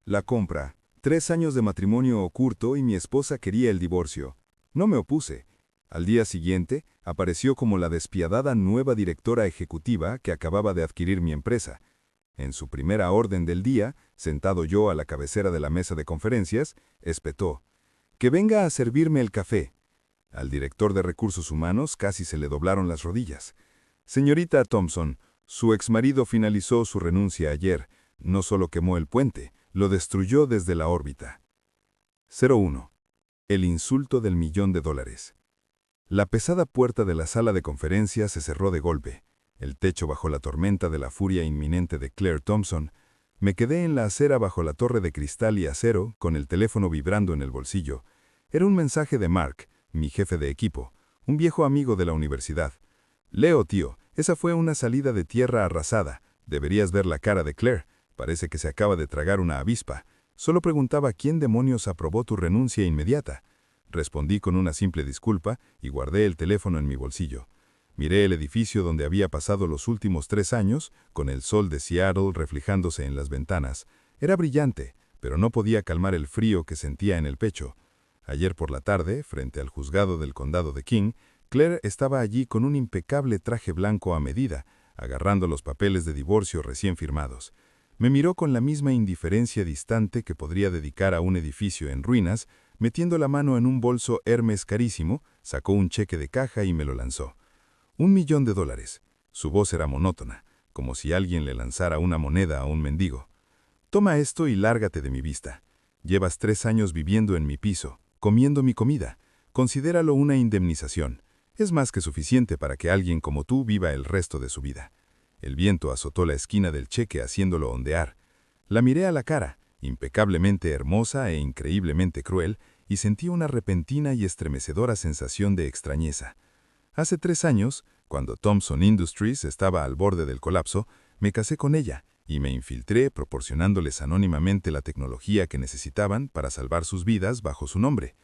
La compra. 3 años de matrimonio oculto y mi esposa quería el divorcio. No me opuse. Al día siguiente, apareció como la despiadada nueva directora ejecutiva que acababa de adquirir mi empresa. En su primera orden del día, sentado yo a la cabecera de la mesa de conferencias, espetó: «Que venga a servirme el café». Al director de recursos humanos casi se le doblaron las rodillas. «Señorita Thompson, su exmarido finalizó su renuncia ayer. No solo quemó el puente, lo destruyó desde la órbita». 01. El insulto del $1.000.000. La pesada puerta de la sala de conferencias se cerró de golpe. El techo bajo la tormenta de la furia inminente de Claire Thompson. Me quedé en la acera bajo la torre de cristal y acero, con el teléfono vibrando en el bolsillo. Era un mensaje de Mark, mi jefe de equipo, un viejo amigo de la universidad. «Leo, tío, esa fue una salida de tierra arrasada. Deberías ver la cara de Claire. Parece que se acaba de tragar una avispa. Solo preguntaba quién demonios aprobó tu renuncia inmediata». Respondí con una simple disculpa y guardé el teléfono en mi bolsillo. Miré el edificio donde había pasado los últimos 3 años, con el sol de Seattle reflejándose en las ventanas. Era brillante, pero no podía calmar el frío que sentía en el pecho. Ayer por la tarde, frente al juzgado del condado de King, Claire estaba allí con un impecable traje blanco a medida, agarrando los papeles de divorcio recién firmados. Me miró con la misma indiferencia distante que podría dedicar a un edificio en ruinas. Metiendo la mano en un bolso Hermes carísimo, sacó un cheque de caja y me lo lanzó. $1.000.000. Su voz era monótona, como si alguien le lanzara una moneda a un mendigo. «Toma esto y lárgate de mi vista. Llevas 3 años viviendo en mi piso, comiendo mi comida. Considéralo una indemnización. Es más que suficiente para que alguien como tú viva el resto de su vida». El viento azotó la esquina del cheque haciéndolo ondear. La miré a la cara, impecablemente hermosa e increíblemente cruel, y sentí una repentina y estremecedora sensación de extrañeza. Hace 3 años, cuando Thompson Industries estaba al borde del colapso, me casé con ella y me infiltré proporcionándoles anónimamente la tecnología que necesitaban para salvar sus vidas bajo su nombre.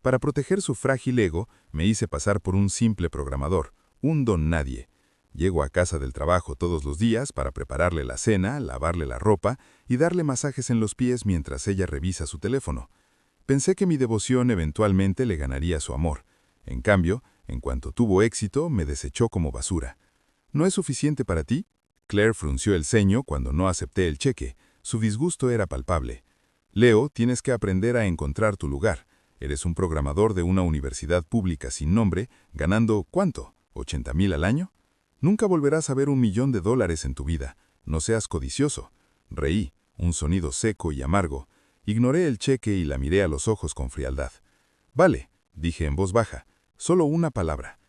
Para proteger su frágil ego, me hice pasar por un simple programador, un don nadie. Llego a casa del trabajo todos los días para prepararle la cena, lavarle la ropa y darle masajes en los pies mientras ella revisa su teléfono. Pensé que mi devoción eventualmente le ganaría su amor. En cambio, en cuanto tuvo éxito, me desechó como basura. «¿No es suficiente para ti?». Claire frunció el ceño cuando no acepté el cheque. Su disgusto era palpable. «Leo, tienes que aprender a encontrar tu lugar. Eres un programador de una universidad pública sin nombre, ganando, ¿cuánto? ¿80,000 al año? Nunca volverás a ver $1.000.000 en tu vida. No seas codicioso». Reí, un sonido seco y amargo. Ignoré el cheque y la miré a los ojos con frialdad. «Vale», dije en voz baja, «solo una palabra».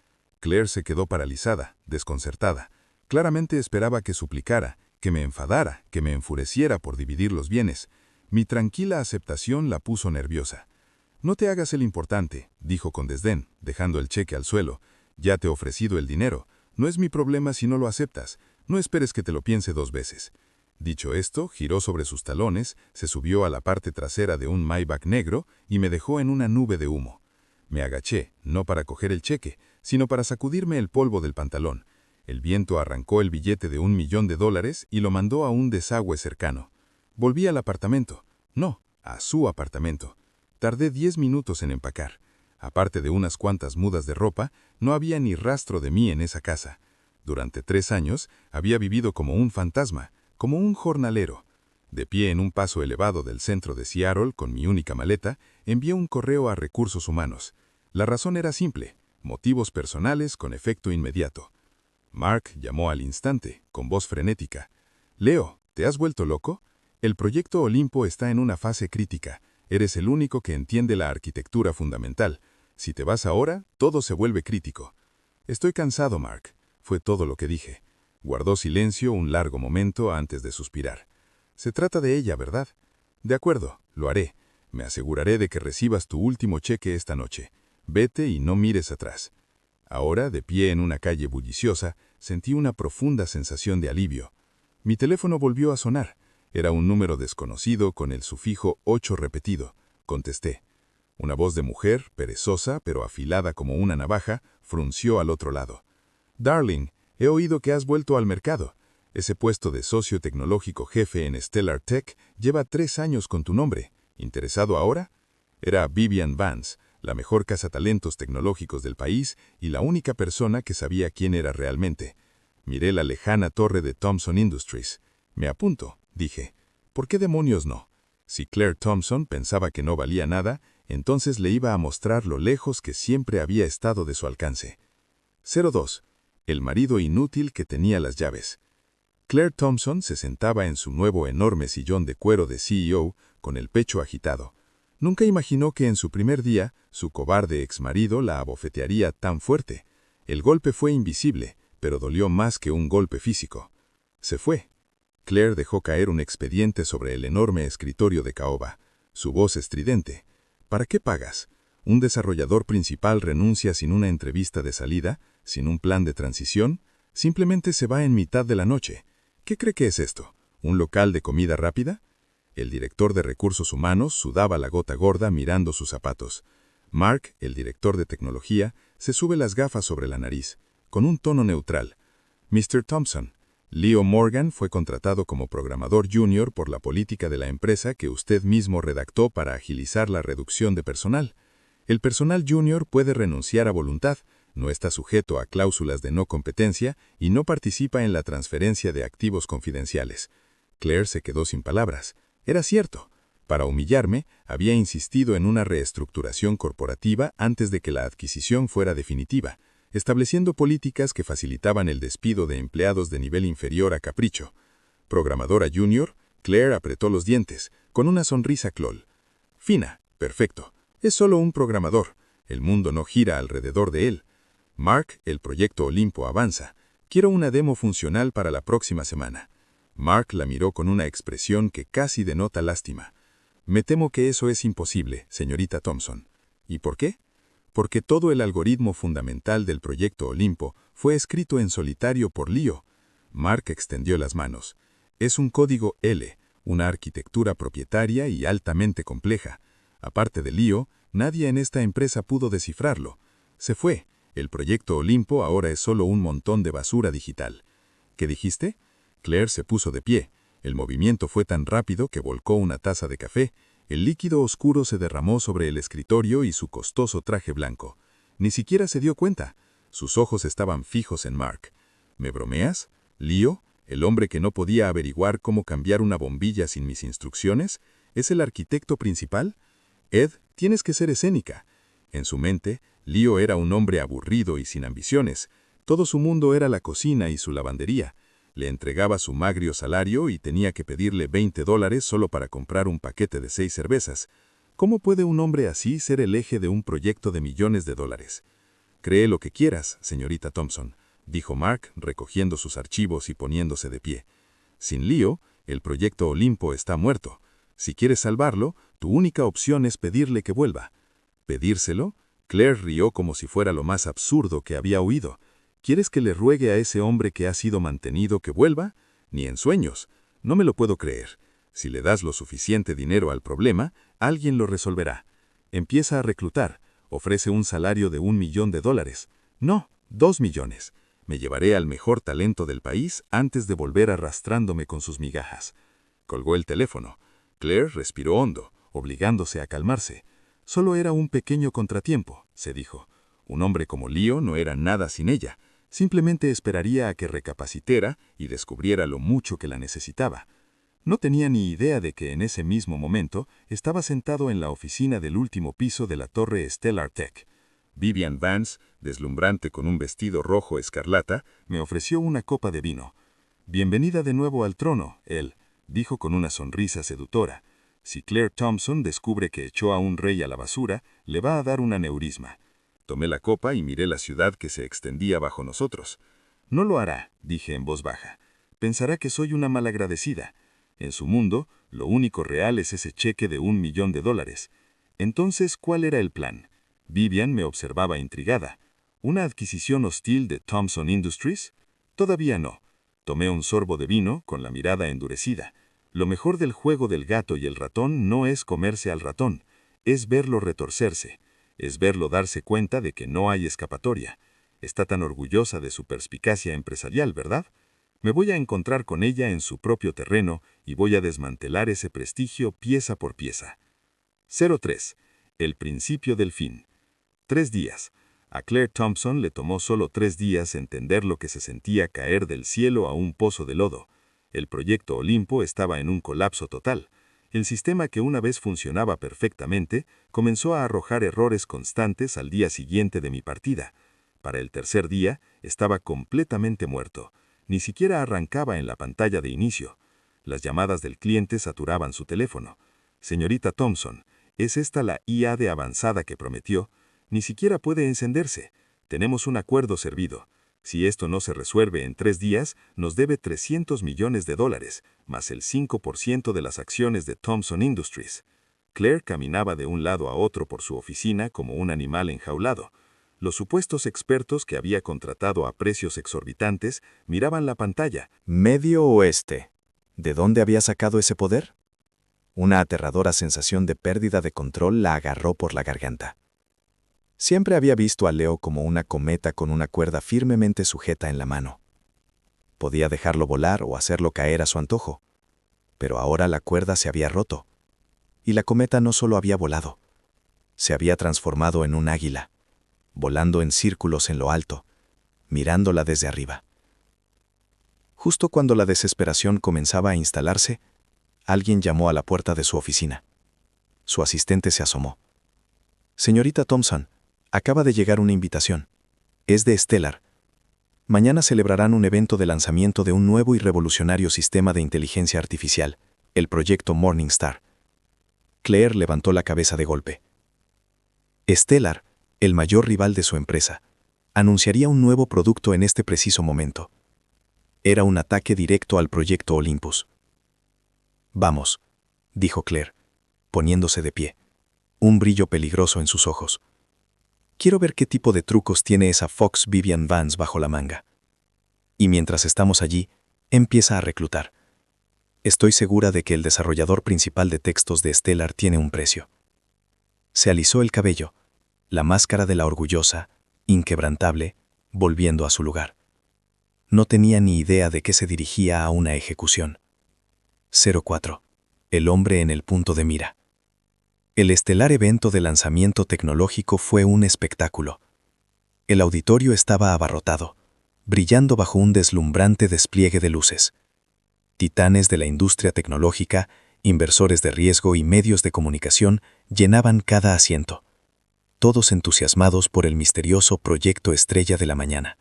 Claire se quedó paralizada, desconcertada. Claramente esperaba que suplicara, que me enfadara, que me enfureciera por dividir los bienes. Mi tranquila aceptación la puso nerviosa. «No te hagas el importante», dijo con desdén, dejando el cheque al suelo. «Ya te he ofrecido el dinero. No es mi problema si no lo aceptas. No esperes que te lo piense 2 veces». Dicho esto, giró sobre sus talones, se subió a la parte trasera de un Maybach negro y me dejó en una nube de humo. Me agaché, no para coger el cheque, sino para sacudirme el polvo del pantalón. El viento arrancó el billete de $1.000.000 y lo mandó a un desagüe cercano. Volví al apartamento. No, a su apartamento. Tardé 10 minutos en empacar. Aparte de unas cuantas mudas de ropa, no había ni rastro de mí en esa casa. Durante 3 años había vivido como un fantasma, como un jornalero. De pie en un paso elevado del centro de Seattle con mi única maleta, envié un correo a Recursos Humanos. La razón era simple: motivos personales con efecto inmediato. Mark llamó al instante, con voz frenética. «Leo, ¿te has vuelto loco? El proyecto Olimpo está en una fase crítica. Eres el único que entiende la arquitectura fundamental. Si te vas ahora, todo se vuelve crítico». «Estoy cansado, Mark», fue todo lo que dije. Guardó silencio un largo momento antes de suspirar. «Se trata de ella, ¿verdad?». «De acuerdo, lo haré. Me aseguraré de que recibas tu último cheque esta noche. Vete y no mires atrás». Ahora, de pie en una calle bulliciosa, sentí una profunda sensación de alivio. Mi teléfono volvió a sonar. Era un número desconocido con el sufijo 8 repetido. Contesté. Una voz de mujer, perezosa pero afilada como una navaja, frunció al otro lado. «Darling, he oído que has vuelto al mercado. Ese puesto de socio tecnológico jefe en Stellar Tech lleva 3 años con tu nombre. ¿Interesado ahora? Era Vivian Vance, la mejor cazatalentos tecnológicos del país y la única persona que sabía quién era realmente. Miré la lejana torre de Thomson Industries. Me apunto, dije. ¿Por qué demonios no? Si Claire Thompson pensaba que no valía nada, entonces le iba a mostrar lo lejos que siempre había estado de su alcance. 02. El marido inútil que tenía las llaves. Claire Thompson se sentaba en su nuevo enorme sillón de cuero de CEO con el pecho agitado. Nunca imaginó que en su primer día, su cobarde exmarido la abofetearía tan fuerte. El golpe fue invisible, pero dolió más que un golpe físico. Se fue. Claire dejó caer un expediente sobre el enorme escritorio de caoba. Su voz estridente. ¿Para qué pagas? ¿Un desarrollador principal renuncia sin una entrevista de salida, sin un plan de transición? Simplemente se va en mitad de la noche. ¿Qué cree que es esto? ¿Un local de comida rápida? El director de recursos humanos sudaba la gota gorda mirando sus zapatos. Mark, el director de tecnología, se sube las gafas sobre la nariz, con un tono neutral. Mr. Thompson, Leo Morgan fue contratado como programador junior por la política de la empresa que usted mismo redactó para agilizar la reducción de personal. El personal junior puede renunciar a voluntad, no está sujeto a cláusulas de no competencia y no participa en la transferencia de activos confidenciales. Claire se quedó sin palabras. Era cierto. Para humillarme, había insistido en una reestructuración corporativa antes de que la adquisición fuera definitiva, estableciendo políticas que facilitaban el despido de empleados de nivel inferior a capricho. Programadora junior, Claire apretó los dientes, con una sonrisa clol. Fina, perfecto. Es solo un programador. El mundo no gira alrededor de él. Mark, el proyecto Olimpo avanza. Quiero una demo funcional para la próxima semana. Mark la miró con una expresión que casi denota lástima. Me temo que eso es imposible, señorita Thompson. ¿Y por qué? Porque todo el algoritmo fundamental del proyecto Olimpo fue escrito en solitario por Leo. Mark extendió las manos. Es un código L, una arquitectura propietaria y altamente compleja. Aparte de Leo, nadie en esta empresa pudo descifrarlo. Se fue. El proyecto Olimpo ahora es solo un montón de basura digital. ¿Qué dijiste? Claire se puso de pie. El movimiento fue tan rápido que volcó una taza de café. El líquido oscuro se derramó sobre el escritorio y su costoso traje blanco. Ni siquiera se dio cuenta. Sus ojos estaban fijos en Mark. ¿Me bromeas? ¿Leo, el hombre que no podía averiguar cómo cambiar una bombilla sin mis instrucciones, es el arquitecto principal? Ed, tienes que ser escénica. En su mente, Leo era un hombre aburrido y sin ambiciones. Todo su mundo era la cocina y su lavandería. Le entregaba su magrio salario y tenía que pedirle $20 solo para comprar un paquete de 6 cervezas. ¿Cómo puede un hombre así ser el eje de un proyecto de millones de dólares? Cree lo que quieras, señorita Thompson, dijo Mark, recogiendo sus archivos y poniéndose de pie. Sin Leo, el proyecto Olimpo está muerto. Si quieres salvarlo, tu única opción es pedirle que vuelva. ¿Pedírselo? Claire rió como si fuera lo más absurdo que había oído. ¿Quieres que le ruegue a ese hombre que ha sido mantenido que vuelva? Ni en sueños. No me lo puedo creer. Si le das lo suficiente dinero al problema, alguien lo resolverá. Empieza a reclutar. Ofrece un salario de $1 millón. No, 2 millones. Me llevaré al mejor talento del país antes de volver arrastrándome con sus migajas. Colgó el teléfono. Claire respiró hondo, obligándose a calmarse. Solo era un pequeño contratiempo, se dijo. Un hombre como Leo no era nada sin ella. Simplemente esperaría a que recapacitara y descubriera lo mucho que la necesitaba. No tenía ni idea de que en ese mismo momento estaba sentado en la oficina del último piso de la torre Stellar Tech. Vivian Vance, deslumbrante con un vestido rojo escarlata, me ofreció una copa de vino. «Bienvenida de nuevo al trono», él dijo con una sonrisa seductora. Si Claire Thompson descubre que echó a un rey a la basura, le va a dar un aneurisma. Tomé la copa y miré la ciudad que se extendía bajo nosotros. «No lo hará», dije en voz baja. «Pensará que soy una malagradecida. En su mundo, lo único real es ese cheque de $1 millón. Entonces, ¿cuál era el plan?» Vivian me observaba intrigada. ¿Una adquisición hostil de Thomson Industries? Todavía no. Tomé un sorbo de vino, con la mirada endurecida. Lo mejor del juego del gato y el ratón no es comerse al ratón, es verlo retorcerse, es verlo darse cuenta de que no hay escapatoria. Está tan orgullosa de su perspicacia empresarial, ¿verdad? Me voy a encontrar con ella en su propio terreno y voy a desmantelar ese prestigio pieza por pieza. 03. El principio del fin. 3 días. A Claire Thompson le tomó solo 3 días entender lo que se sentía caer del cielo a un pozo de lodo. El proyecto Olimpo estaba en un colapso total. El sistema que una vez funcionaba perfectamente comenzó a arrojar errores constantes al día siguiente de mi partida. Para el tercer día estaba completamente muerto. Ni siquiera arrancaba en la pantalla de inicio. Las llamadas del cliente saturaban su teléfono. Señorita Thompson, ¿es esta la IA de avanzada que prometió? Ni siquiera puede encenderse. Tenemos un acuerdo servido. Si esto no se resuelve en 3 días, nos debe $300 millones, más el 5% de las acciones de Thomson Industries. Claire caminaba de un lado a otro por su oficina como un animal enjaulado. Los supuestos expertos que había contratado a precios exorbitantes miraban la pantalla. Medio Oeste. ¿De dónde había sacado ese poder? Una aterradora sensación de pérdida de control la agarró por la garganta. Siempre había visto a Leo como una cometa con una cuerda firmemente sujeta en la mano. Podía dejarlo volar o hacerlo caer a su antojo. Pero ahora la cuerda se había roto. Y la cometa no solo había volado, se había transformado en un águila, volando en círculos en lo alto, mirándola desde arriba. Justo cuando la desesperación comenzaba a instalarse, alguien llamó a la puerta de su oficina. Su asistente se asomó. «Señorita Thompson, acaba de llegar una invitación. Es de Stellar. Mañana celebrarán un evento de lanzamiento de un nuevo y revolucionario sistema de inteligencia artificial, el proyecto Morningstar». Claire levantó la cabeza de golpe. Stellar, el mayor rival de su empresa, anunciaría un nuevo producto en este preciso momento. Era un ataque directo al proyecto Olympus. «Vamos», dijo Claire, poniéndose de pie, un brillo peligroso en sus ojos. «Quiero ver qué tipo de trucos tiene esa Fox Vivian Vance bajo la manga. Y mientras estamos allí, empieza a reclutar. Estoy segura de que el desarrollador principal de textos de Stellar tiene un precio». Se alisó el cabello, la máscara de la orgullosa, inquebrantable, volviendo a su lugar. No tenía ni idea de que se dirigía a una ejecución. 04. El hombre en el punto de mira. El estelar evento de lanzamiento tecnológico fue un espectáculo. El auditorio estaba abarrotado, brillando bajo un deslumbrante despliegue de luces. Titanes de la industria tecnológica, inversores de riesgo y medios de comunicación llenaban cada asiento, todos entusiasmados por el misterioso proyecto estrella de la mañana.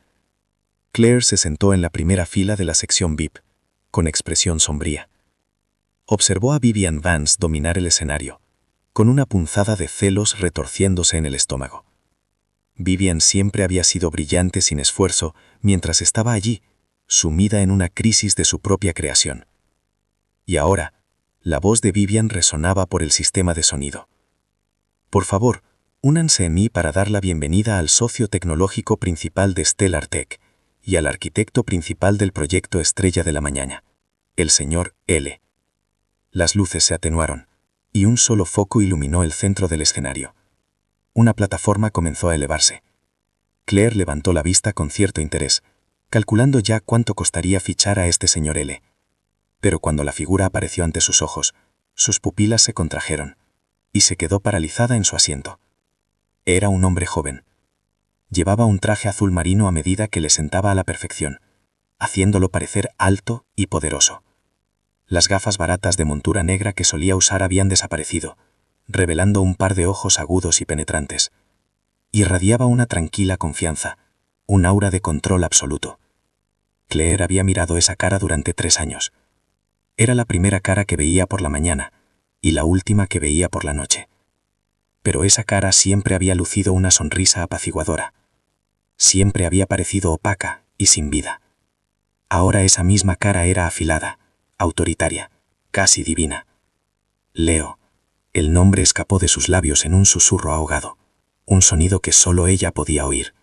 Claire se sentó en la primera fila de la sección VIP, con expresión sombría. Observó a Vivian Vance dominar el escenario, con una punzada de celos retorciéndose en el estómago. Vivian siempre había sido brillante sin esfuerzo mientras estaba allí, sumida en una crisis de su propia creación. Y ahora, la voz de Vivian resonaba por el sistema de sonido. «Por favor, únanse en mí para dar la bienvenida al socio tecnológico principal de Stellar Tech y al arquitecto principal del proyecto Estrella de la Mañana, el señor L». Las luces se atenuaron, y un solo foco iluminó el centro del escenario. Una plataforma comenzó a elevarse. Claire levantó la vista con cierto interés, calculando ya cuánto costaría fichar a este señor L. Pero cuando la figura apareció ante sus ojos, sus pupilas se contrajeron, y se quedó paralizada en su asiento. Era un hombre joven. Llevaba un traje azul marino a medida que le sentaba a la perfección, haciéndolo parecer alto y poderoso. Las gafas baratas de montura negra que solía usar habían desaparecido, revelando un par de ojos agudos y penetrantes. Irradiaba una tranquila confianza, un aura de control absoluto. Claire había mirado esa cara durante 3 años. Era la primera cara que veía por la mañana y la última que veía por la noche. Pero esa cara siempre había lucido una sonrisa apaciguadora. Siempre había parecido opaca y sin vida. Ahora esa misma cara era afilada, autoritaria, casi divina. Leo. El nombre escapó de sus labios en un susurro ahogado, un sonido que solo ella podía oír.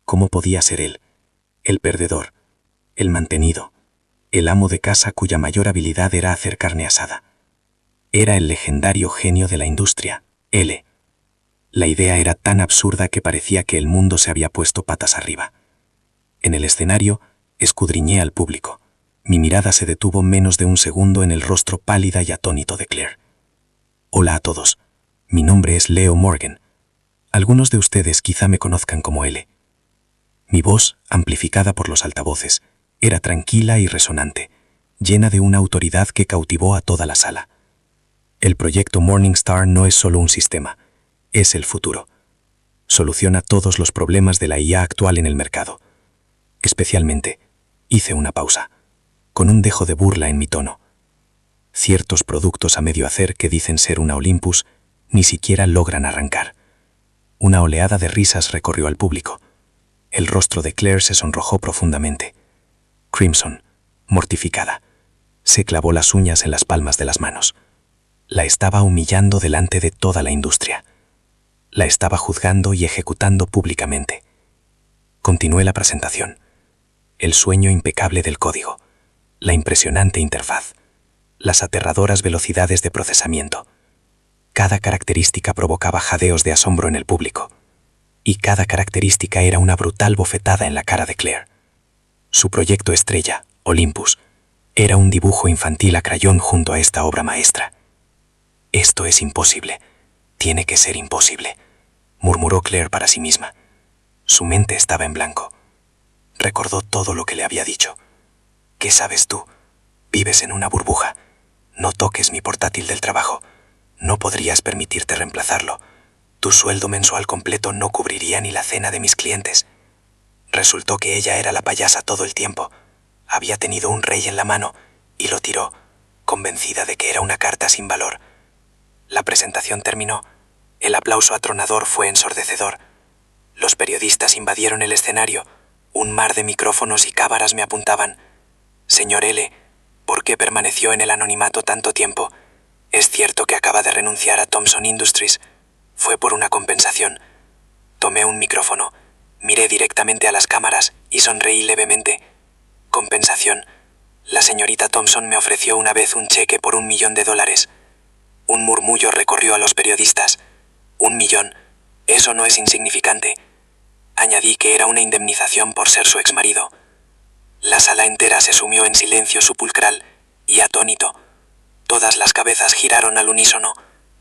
¿Cómo podía ser él, el perdedor, el mantenido, el amo de casa cuya mayor habilidad era hacer carne asada? Era el legendario genio de la industria, L. La idea era tan absurda que parecía que el mundo se había puesto patas arriba. En el escenario, Escudriñé al público. Mi mirada se detuvo menos de un segundo en el rostro pálida y atónito de Claire. Hola a todos. Mi nombre es Leo Morgan. Algunos de ustedes quizá me conozcan como L. Mi voz, amplificada por los altavoces, era tranquila y resonante, llena de una autoridad que cautivó a toda la sala. El proyecto Morningstar no es solo un sistema, es el futuro. Soluciona todos los problemas de la IA actual en el mercado. Especialmente, hice una pausa, con un dejo de burla en mi tono. Ciertos productos a medio hacer que dicen ser una Olympus ni siquiera logran arrancar. Una oleada de risas recorrió al público. El rostro de Claire se sonrojó profundamente. Crimson, mortificada, se clavó las uñas en las palmas de las manos. La estaba humillando delante de toda la industria. La estaba juzgando y ejecutando públicamente. Continué la presentación. El sueño impecable del código, la impresionante interfaz, las aterradoras velocidades de procesamiento. Cada característica provocaba jadeos de asombro en el público, y cada característica era una brutal bofetada en la cara de Claire. Su proyecto estrella, Olympus, era un dibujo infantil a crayón junto a esta obra maestra. Esto es imposible. Tiene que ser imposible, murmuró Claire para sí misma. Su mente estaba en blanco. Recordó todo lo que le había dicho. ¿Qué sabes tú? Vives en una burbuja. No toques mi portátil del trabajo. No podrías permitirte reemplazarlo. Tu sueldo mensual completo no cubriría ni la cena de mis clientes. Resultó que ella era la payasa todo el tiempo. Había tenido un rey en la mano y lo tiró, convencida de que era una carta sin valor. La presentación terminó. El aplauso atronador fue ensordecedor. Los periodistas invadieron el escenario. Un mar de micrófonos y cámaras me apuntaban. Señor L., ¿por qué permaneció en el anonimato tanto tiempo? Es cierto que acaba de renunciar a Thomson Industries. Fue por una compensación. Tomé un micrófono, miré directamente a las cámaras y sonreí levemente. Compensación. La señorita Thomson me ofreció una vez un cheque por $1 millón. Un murmullo recorrió a los periodistas. $1 millón. Eso no es insignificante. Añadí que era una indemnización por ser su exmarido. La sala entera se sumió en silencio sepulcral y atónito. Todas las cabezas giraron al unísono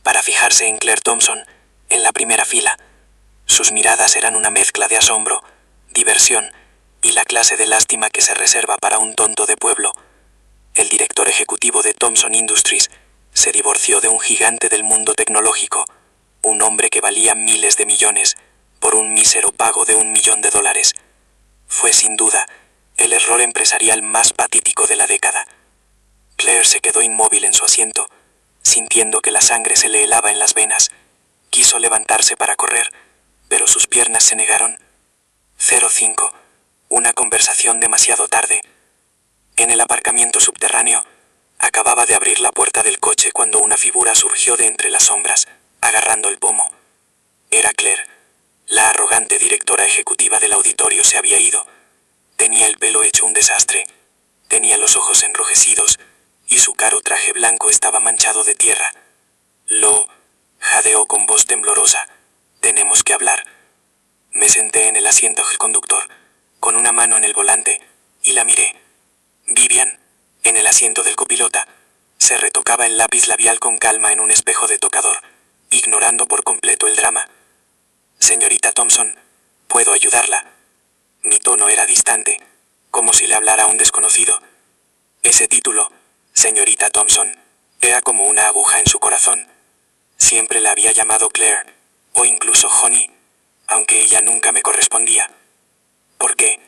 para fijarse en Claire Thomson, en la primera fila. Sus miradas eran una mezcla de asombro, diversión y la clase de lástima que se reserva para un tonto de pueblo. El director ejecutivo de Thomson Industries se divorció de un gigante del mundo tecnológico, un hombre que valía miles de millones, por un mísero pago de $1 millón. Fue sin duda el error empresarial más patético de la década. Claire se quedó inmóvil en su asiento, sintiendo que la sangre se le helaba en las venas. Quiso levantarse para correr, pero sus piernas se negaron. 05. Una conversación demasiado tarde. En el aparcamiento subterráneo, acababa de abrir la puerta del coche cuando una figura surgió de entre las sombras, agarrando el pomo. Era Claire. La arrogante directora ejecutiva del auditorio se había ido. Tenía el pelo hecho un desastre, tenía los ojos enrojecidos y su caro traje blanco estaba manchado de tierra. Lo jadeó con voz temblorosa. Tenemos que hablar. Me senté en el asiento del conductor, con una mano en el volante, y la miré. Vivian, en el asiento del copilota, se retocaba el lápiz labial con calma en un espejo de tocador, ignorando por completo el drama. Señorita Thomson, ¿puedo ayudarla? Mi tono era distante, como si le hablara a un desconocido. Ese título, señorita Thomson, era como una aguja en su corazón. Siempre la había llamado Claire, o incluso Honey, aunque ella nunca me correspondía. ¿Por qué?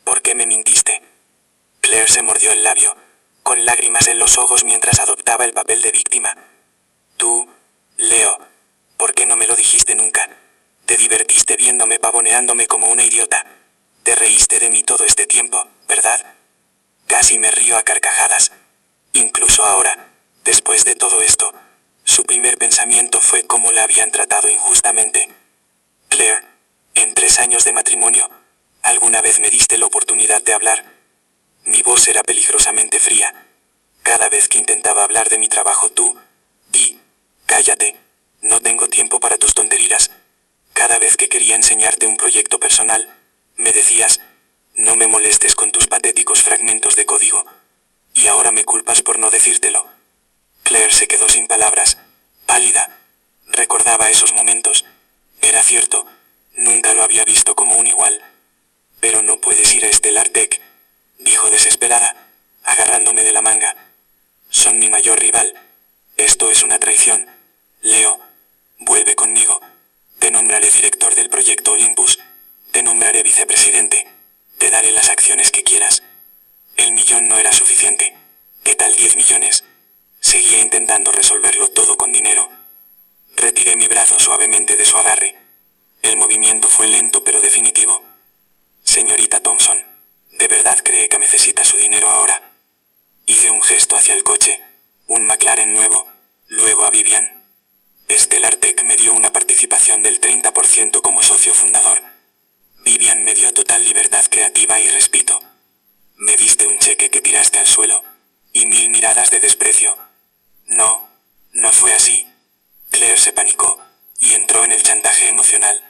¿Por qué me mintiste? Claire se mordió el labio, con lágrimas en los ojos mientras adoptaba el papel de víctima. Tú, Leo, ¿por qué no me lo dijiste nunca? Te divertiste viéndome pavoneándome como una idiota. Te reíste de mí todo este tiempo, ¿verdad? Casi me río a carcajadas. Incluso ahora, después de todo esto, su primer pensamiento fue cómo la habían tratado injustamente. Claire, en 3 años de matrimonio, alguna vez me diste la oportunidad de hablar. Mi voz era peligrosamente fría. Cada vez que intentaba hablar de mi trabajo tú, cállate, no tengo tiempo para tus tonterías. Cada vez que quería enseñarte un proyecto personal, me decías, No me molestes con tus patéticos fragmentos de código. Y ahora me culpas por no decírtelo. Claire se quedó sin palabras, pálida. Recordaba esos momentos. Era cierto, nunca lo había visto como un igual. Pero no puedes ir a Stellar Tech, dijo desesperada, agarrándome de la manga. Son mi mayor rival. Esto es una traición. Leo, vuelve conmigo. Te nombraré director del proyecto Olympus. Te nombraré vicepresidente. Te daré las acciones que quieras. El millón no era suficiente. ¿Qué tal 10 millones? Seguía intentando resolverlo todo con dinero. Retiré mi brazo suavemente de su agarre. El movimiento fue lento pero definitivo. Señorita Thompson, ¿de verdad cree que necesita su dinero ahora? Hice un gesto hacia el coche, un McLaren nuevo, luego a Vivian. Stellar Tech me dio una participación del 30% como socio fundador. Vivian me dio total libertad creativa y respeto. Me diste un cheque que tiraste al suelo, y 1000 miradas de desprecio. No, no fue así. Claire se panicó, y entró en el chantaje emocional.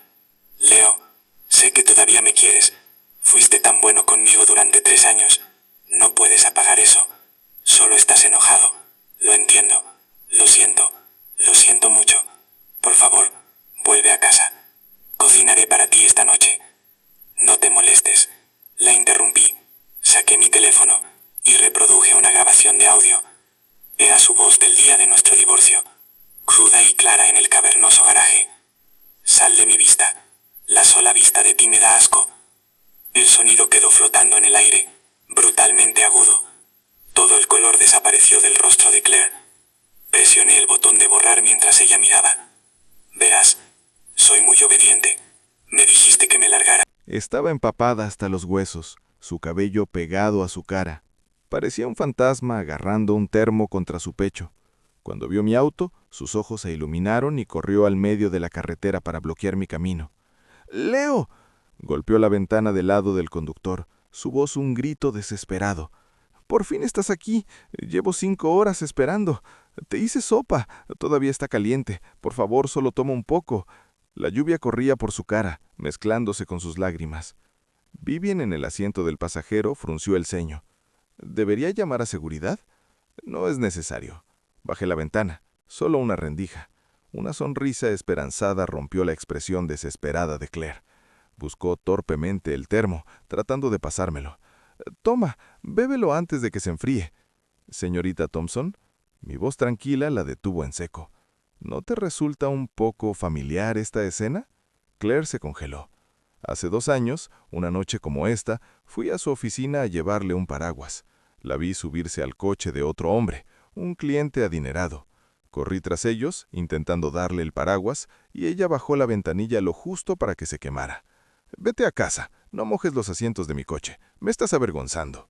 Leo, sé que todavía me quieres. Fuiste tan bueno conmigo durante 3 años. No puedes apagar eso. Solo estás enojado. Lo entiendo. Lo siento mucho. Por favor, vuelve a casa. Cocinaré para ti esta noche. No te molestes. La interrumpí. Saqué mi teléfono y reproduje una grabación de audio. Era su voz del día de nuestro divorcio, cruda y clara en el cavernoso garaje. Sal de mi vista. La sola vista de ti me da asco. El sonido quedó flotando en el aire, brutalmente agudo. Todo el color desapareció del rostro de Claire. Presioné el botón de borrar mientras ella miraba. Verás, soy muy obediente. Me dijiste que me largara. Estaba empapada hasta los huesos, su cabello pegado a su cara. Parecía un fantasma agarrando un termo contra su pecho. Cuando vio mi auto, sus ojos se iluminaron y corrió al medio de la carretera para bloquear mi camino. ¡Leo! Golpeó la ventana del lado del conductor, su voz un grito desesperado. «¡Por fin estás aquí! Llevo 5 horas esperando. Te hice sopa. Todavía está caliente. Por favor, solo toma un poco». La lluvia corría por su cara, mezclándose con sus lágrimas. Vivian en el asiento del pasajero frunció el ceño. ¿Debería llamar a seguridad? No es necesario. Bajé la ventana, solo una rendija. Una sonrisa esperanzada rompió la expresión desesperada de Claire. Buscó torpemente el termo, tratando de pasármelo. «Toma, bébelo antes de que se enfríe». «Señorita Thompson». Mi voz tranquila la detuvo en seco. ¿No te resulta un poco familiar esta escena? Claire se congeló. Hace 2 años, una noche como esta, fui a su oficina a llevarle un paraguas. La vi subirse al coche de otro hombre, un cliente adinerado. Corrí tras ellos, intentando darle el paraguas, y ella bajó la ventanilla lo justo para que se quemara. «Vete a casa, no mojes los asientos de mi coche, me estás avergonzando».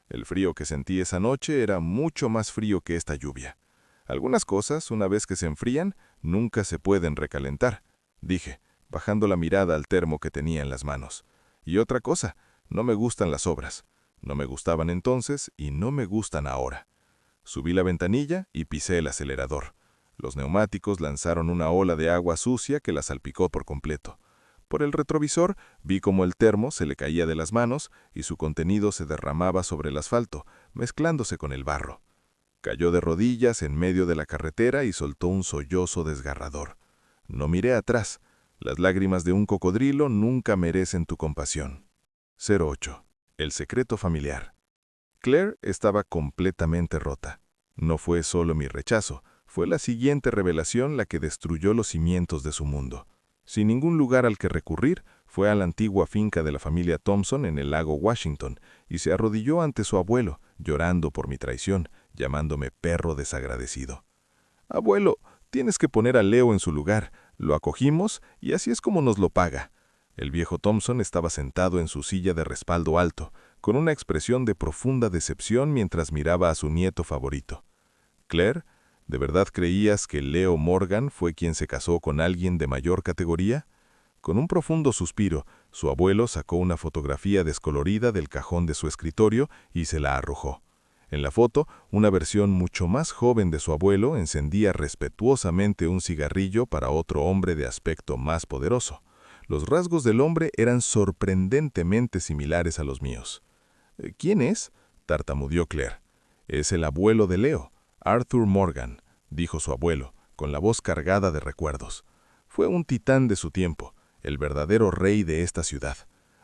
El frío que sentí esa noche era mucho más frío que esta lluvia. Algunas cosas, una vez que se enfrían, nunca se pueden recalentar, dije, bajando la mirada al termo que tenía en las manos. Y otra cosa, no me gustan las obras. No me gustaban entonces y no me gustan ahora. Subí la ventanilla y pisé el acelerador. Los neumáticos lanzaron una ola de agua sucia que la salpicó por completo. Por el retrovisor vi cómo el termo se le caía de las manos y su contenido se derramaba sobre el asfalto, mezclándose con el barro. Cayó de rodillas en medio de la carretera y soltó un sollozo desgarrador. No miré atrás. Las lágrimas de un cocodrilo nunca merecen tu compasión. 08. El secreto familiar. Claire estaba completamente rota. No fue solo mi rechazo, fue la siguiente revelación la que destruyó los cimientos de su mundo. Sin ningún lugar al que recurrir, fue a la antigua finca de la familia Thompson en el lago Washington y se arrodilló ante su abuelo, llorando por mi traición, llamándome perro desagradecido. «Abuelo, tienes que poner a Leo en su lugar. Lo acogimos y así es como nos lo paga». El viejo Thompson estaba sentado en su silla de respaldo alto, con una expresión de profunda decepción mientras miraba a su nieto favorito. «Claire, ¿de verdad creías que Leo Morgan fue quien se casó con alguien de mayor categoría?» Con un profundo suspiro, su abuelo sacó una fotografía descolorida del cajón de su escritorio y se la arrojó. En la foto, una versión mucho más joven de su abuelo encendía respetuosamente un cigarrillo para otro hombre de aspecto más poderoso. Los rasgos del hombre eran sorprendentemente similares a los míos. ¿Quién es?, tartamudeó Claire. Es el abuelo de Leo, Arthur Morgan, dijo su abuelo, con la voz cargada de recuerdos. Fue un titán de su tiempo, el verdadero rey de esta ciudad.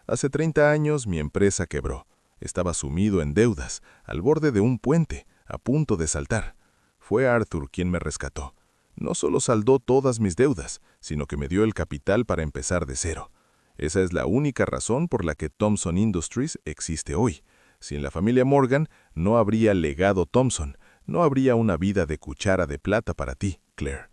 Hace 30 años mi empresa quebró. Estaba sumido en deudas, al borde de un puente, a punto de saltar. Fue Arthur quien me rescató. No solo saldó todas mis deudas, sino que me dio el capital para empezar de cero. Esa es la única razón por la que Thomson Industries existe hoy. Sin la familia Morgan, no habría legado Thomson, no habría una vida de cuchara de plata para ti, Claire.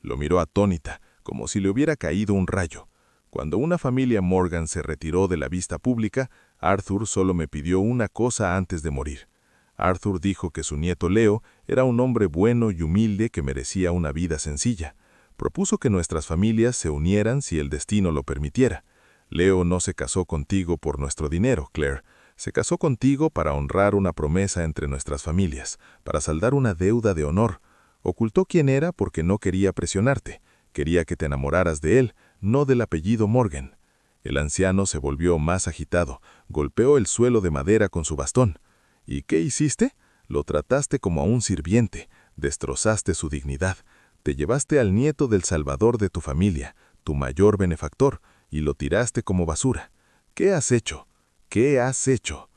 Lo miró atónita, como si le hubiera caído un rayo. Cuando una familia Morgan se retiró de la vista pública, Arthur solo me pidió una cosa antes de morir. Arthur dijo que su nieto Leo era un hombre bueno y humilde que merecía una vida sencilla. Propuso que nuestras familias se unieran si el destino lo permitiera. Leo no se casó contigo por nuestro dinero, Claire. Se casó contigo para honrar una promesa entre nuestras familias, para saldar una deuda de honor. Ocultó quién era porque no quería presionarte. Quería que te enamoraras de él, no del apellido Morgan. El anciano se volvió más agitado, golpeó el suelo de madera con su bastón. ¿Y qué hiciste? Lo trataste como a un sirviente, destrozaste su dignidad, te llevaste al nieto del salvador de tu familia, tu mayor benefactor, y lo tiraste como basura. ¿Qué has hecho? ¿Qué has hecho?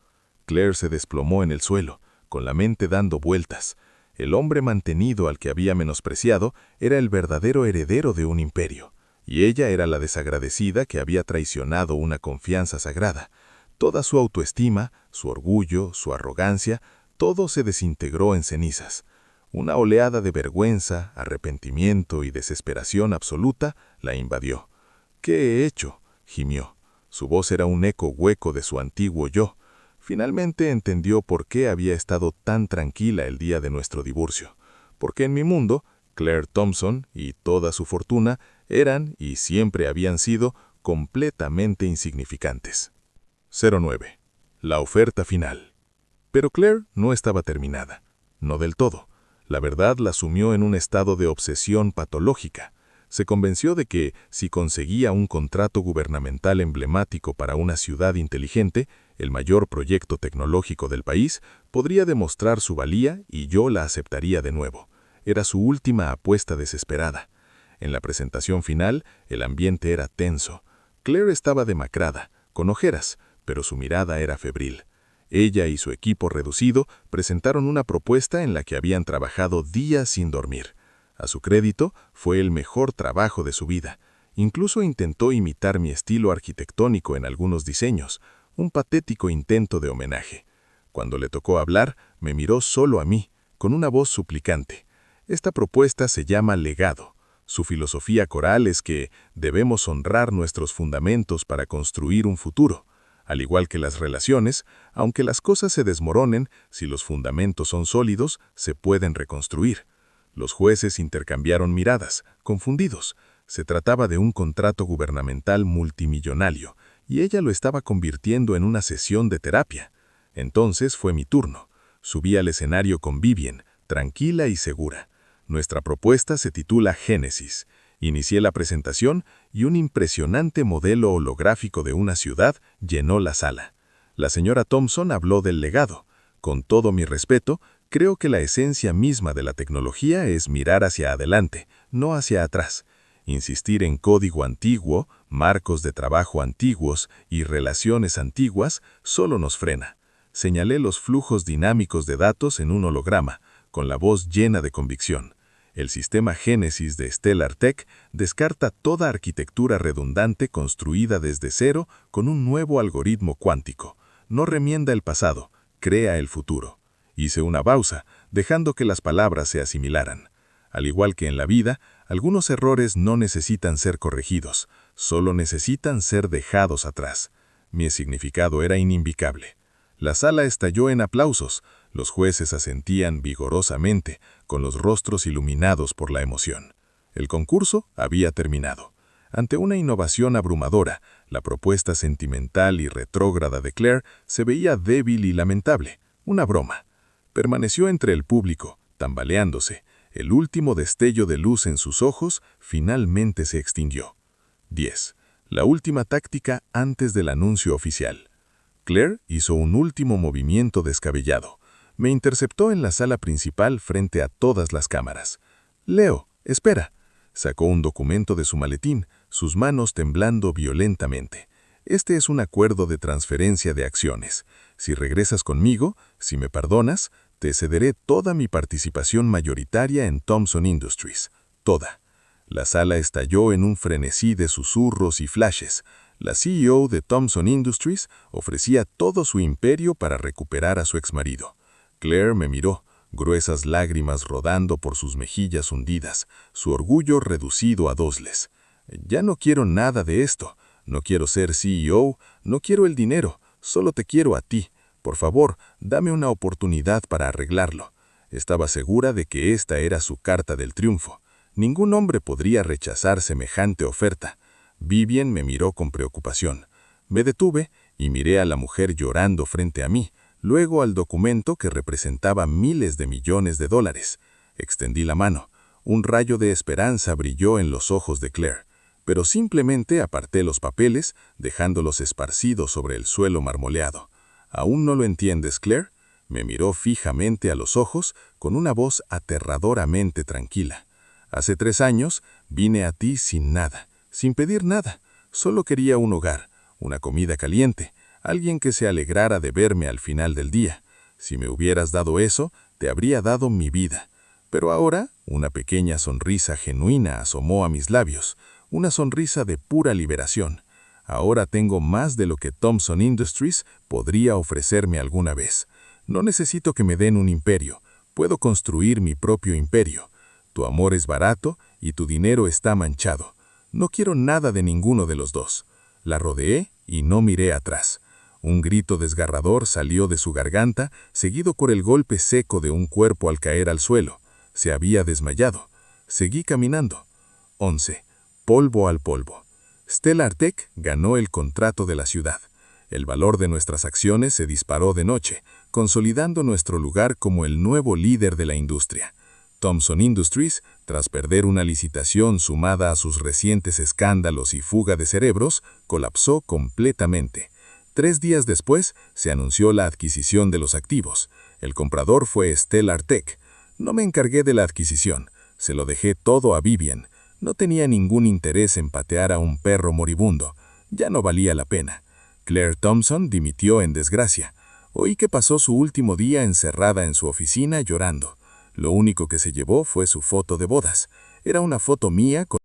Claire se desplomó en el suelo, con la mente dando vueltas. El hombre mantenido al que había menospreciado era el verdadero heredero de un imperio, y ella era la desagradecida que había traicionado una confianza sagrada. Toda su autoestima, su orgullo, su arrogancia, todo se desintegró en cenizas. Una oleada de vergüenza, arrepentimiento y desesperación absoluta la invadió. «¿Qué he hecho?», gimió. Su voz era un eco hueco de su antiguo yo. Finalmente entendió por qué había estado tan tranquila el día de nuestro divorcio. Porque en mi mundo, Claire Thomson y toda su fortuna eran y siempre habían sido completamente insignificantes. 09. La oferta final. Pero Claire no estaba terminada. No del todo. La verdad la sumió en un estado de obsesión patológica. Se convenció de que, si conseguía un contrato gubernamental emblemático para una ciudad inteligente, el mayor proyecto tecnológico del país, podría demostrar su valía y yo la aceptaría de nuevo. Era su última apuesta desesperada. En la presentación final, el ambiente era tenso. Claire estaba demacrada, con ojeras, pero su mirada era febril. Ella y su equipo reducido presentaron una propuesta en la que habían trabajado días sin dormir. A su crédito, fue el mejor trabajo de su vida. Incluso intentó imitar mi estilo arquitectónico en algunos diseños, un patético intento de homenaje. Cuando le tocó hablar, me miró solo a mí, con una voz suplicante. Esta propuesta se llama legado. Su filosofía coral es que debemos honrar nuestros fundamentos para construir un futuro. Al igual que las relaciones, aunque las cosas se desmoronen, si los fundamentos son sólidos, se pueden reconstruir. Los jueces intercambiaron miradas, confundidos. Se trataba de un contrato gubernamental multimillonario, y ella lo estaba convirtiendo en una sesión de terapia. Entonces fue mi turno. Subí al escenario con Vivian, tranquila y segura. Nuestra propuesta se titula Génesis. Inicié la presentación y un impresionante modelo holográfico de una ciudad llenó la sala. La señora Thomson habló del legado. Con todo mi respeto, creo que la esencia misma de la tecnología es mirar hacia adelante, no hacia atrás. Insistir en código antiguo, marcos de trabajo antiguos y relaciones antiguas solo nos frena. Señalé los flujos dinámicos de datos en un holograma, con la voz llena de convicción. El sistema Génesis de Stellar Tech descarta toda arquitectura redundante construida desde cero con un nuevo algoritmo cuántico. No remienda el pasado, crea el futuro. Hice una pausa, dejando que las palabras se asimilaran. Al igual que en la vida, algunos errores no necesitan ser corregidos, solo necesitan ser dejados atrás. Mi significado era inimpecable. La sala estalló en aplausos. Los jueces asentían vigorosamente, con los rostros iluminados por la emoción. El concurso había terminado. Ante una innovación abrumadora, la propuesta sentimental y retrógrada de Claire se veía débil y lamentable, una broma. Permaneció entre el público, tambaleándose. El último destello de luz en sus ojos finalmente se extinguió. 10. La última táctica antes del anuncio oficial. Claire hizo un último movimiento descabellado. Me interceptó en la sala principal frente a todas las cámaras. «Leo, espera». Sacó un documento de su maletín, sus manos temblando violentamente. «Este es un acuerdo de transferencia de acciones. Si regresas conmigo, si me perdonas, te cederé toda mi participación mayoritaria en Thomson Industries. Toda». La sala estalló en un frenesí de susurros y flashes. La CEO de Thomson Industries ofrecía todo su imperio para recuperar a su exmarido. Claire me miró, gruesas lágrimas rodando por sus mejillas hundidas, su orgullo reducido a dosles. «Ya no quiero nada de esto. No quiero ser CEO, no quiero el dinero, solo te quiero a ti. Por favor, dame una oportunidad para arreglarlo». Estaba segura de que esta era su carta del triunfo. Ningún hombre podría rechazar semejante oferta. Vivian me miró con preocupación. Me detuve y miré a la mujer llorando frente a mí, luego al documento que representaba miles de millones de dólares. Extendí la mano. Un rayo de esperanza brilló en los ojos de Claire, pero simplemente aparté los papeles, dejándolos esparcidos sobre el suelo marmoleado. «¿Aún no lo entiendes, Claire?». Me miró fijamente a los ojos con una voz aterradoramente tranquila. «Hace 3 años vine a ti sin nada, sin pedir nada. Solo quería un hogar, una comida caliente, alguien que se alegrara de verme al final del día. Si me hubieras dado eso, te habría dado mi vida». Pero ahora, una pequeña sonrisa genuina asomó a mis labios, una sonrisa de pura liberación. Ahora tengo más de lo que Thomson Industries podría ofrecerme alguna vez. No necesito que me den un imperio, puedo construir mi propio imperio. Tu amor es barato y tu dinero está manchado. No quiero nada de ninguno de los dos». La rodeé y no miré atrás. Un grito desgarrador salió de su garganta, seguido por el golpe seco de un cuerpo al caer al suelo. Se había desmayado. Seguí caminando. 11. Polvo al polvo. Stellar Tech ganó el contrato de la ciudad. El valor de nuestras acciones se disparó de noche, consolidando nuestro lugar como el nuevo líder de la industria. Thomson Industries, tras perder una licitación sumada a sus recientes escándalos y fuga de cerebros, colapsó completamente. 3 días después, se anunció la adquisición de los activos. El comprador fue Stellar Tech. No me encargué de la adquisición. Se lo dejé todo a Vivian. No tenía ningún interés en patear a un perro moribundo. Ya no valía la pena. Claire Thomson dimitió en desgracia. Oí que pasó su último día encerrada en su oficina llorando. Lo único que se llevó fue su foto de bodas. Era una foto mía con